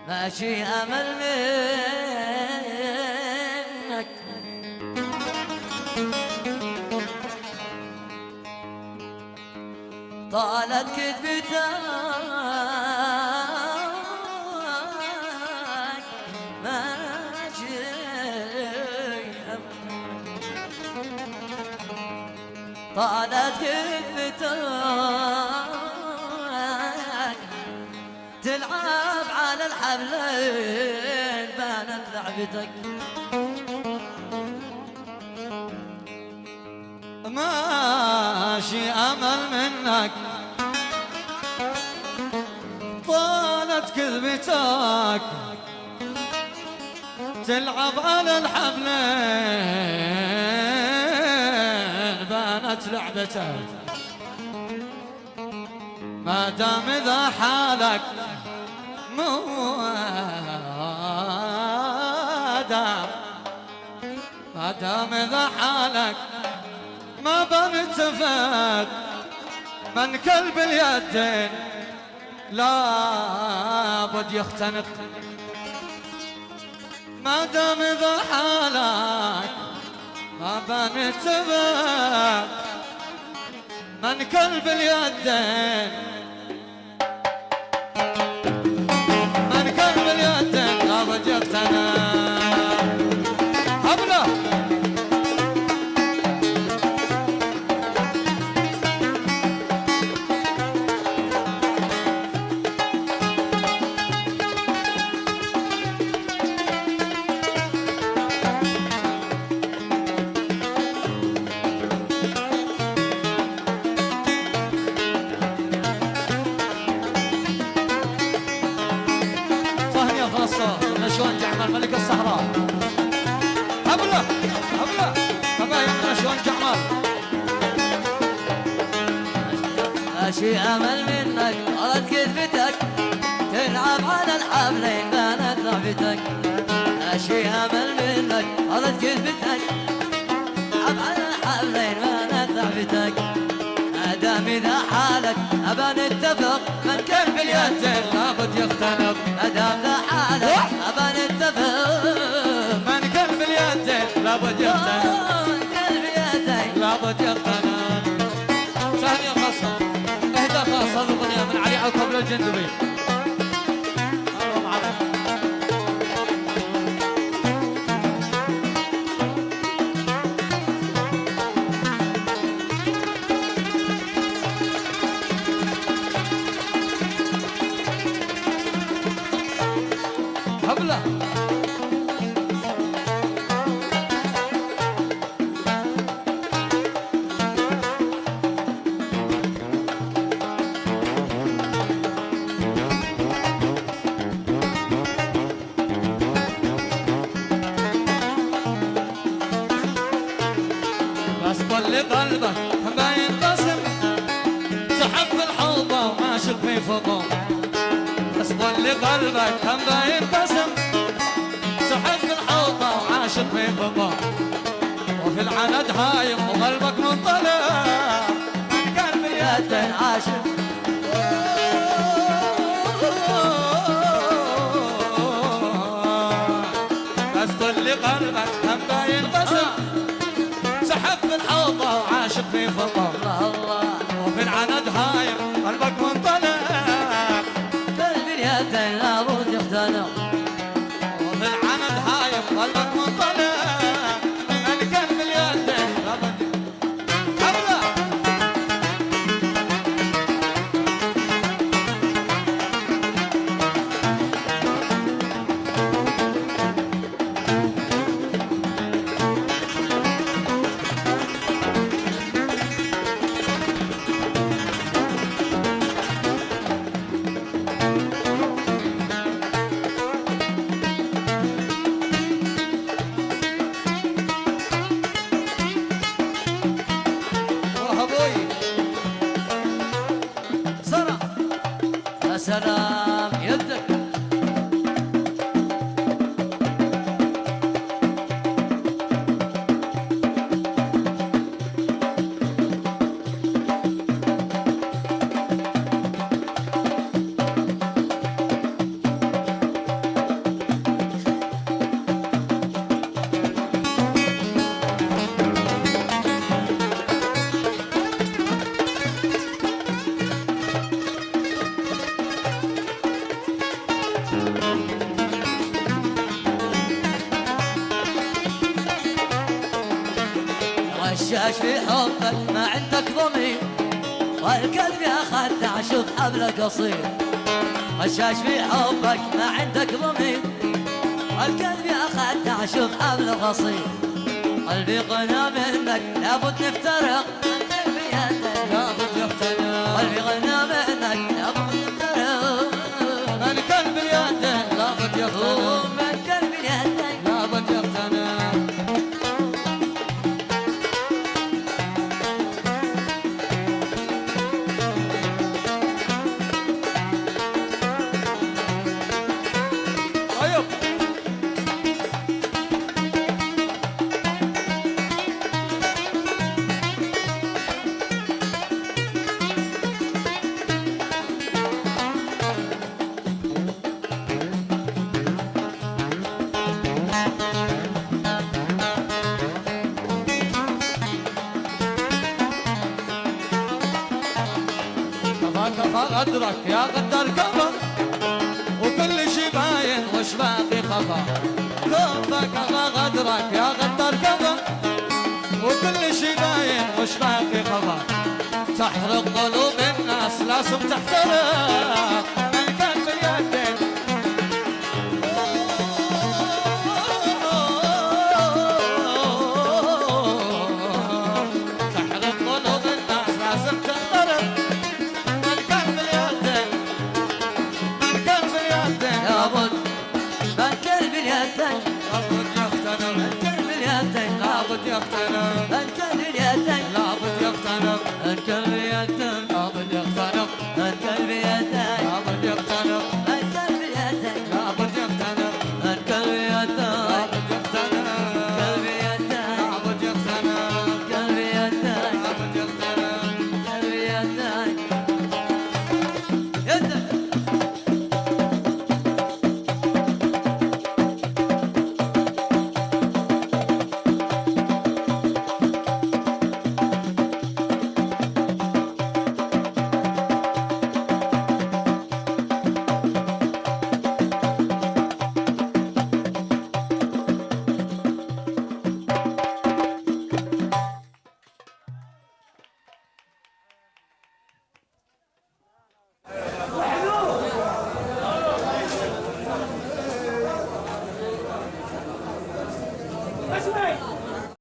ماشي أمل منك طالت كذبتك ماشي أمل طالت كذبتك تلعب على الحبلين بانت لعبتك ماشي أمل منك طالت كذبتك تلعب على الحبلين بانت لعبتك ما دام ذا حالك ما دام ذا حالك ما بنتفق من كلب اليدين لابد يختنق ما دام ذا حالك ما بنتفق من كلب اليدين من كلب اليدين لابد يختنق حبله نشوان جعمال ملك الصحراء هبله هبله حبايب نشوان جعمال ماشي أمل منك طالت كذبتك تلعب على الحبلين بانت لعبتك ماشي أمل منك طالت كذبتك تلعب على الحبلين بانت لعبتك ما دام ذا حالك أبا نتفق من كان باليدين لابد يختنق ما دام ذا حالك أبا نتفق من كان باليدين لابد يختنق من كان باليدين لابد يختنق ثانية خاصة اهدى خاصة الأغنية من علي عقب الجندبي هبله بس كل قلبك ما ينقسم سحب في الحوضة وماشي في فضوم بس كل قلبك ما ينقسم سحب في الحوضة وعاشق في فضوم وفي العند هايم وقلبك منطلق من قلب يدين عاشق بس كل قلبك ما ينقسم سحب في الحوضة وعاشق في فضوم الله وفي العند هايم قلبك منطلق قلب اليدين لابد يختنق وفي العند هايم قلبك منطلق من كلب اليدين لابد حبله سلام يدك خشاش في حبك ما عندك ضمير، والقلب يا خدع شوف حبله قصير. خشاش في حبك ما عندك ضمير، والقلب يا خدع شوف حبله قصير. قلبي غنى منك لابد نفترق، لابد يفترق. قلبي غنى منك لابد نفترق، من قلب بيدك لابد يفترق. من قلبي ليدك لابد يفترق. أيوه كفى غدرك يا غدر كفى، وكل شي باين وش باقي خفى. كفى غدرك يا غدر كفى، وكل شي باين وش باقي خفى. تحرق قلوب الناس لازم تحترق، من كان باليدين. تحرق قلوب الناس لازم تحترق، لابد من قلبي ليدك، لابد يفترق. من قلبي ليدك، لابد يفترق. من قلبي ليدك، لابد يفترق. من قلبي ليدك، لابد يفترق. من قلبي ليدك، لابد يفترق. من قلبي ليدك، لابد يفترق. من قلبي ليدك، لابد يفترق. قلبي ليدك، لابد يفترق. قلبي ليدك، لابد يفترق. قلبي ليدك، يدك. اسمعي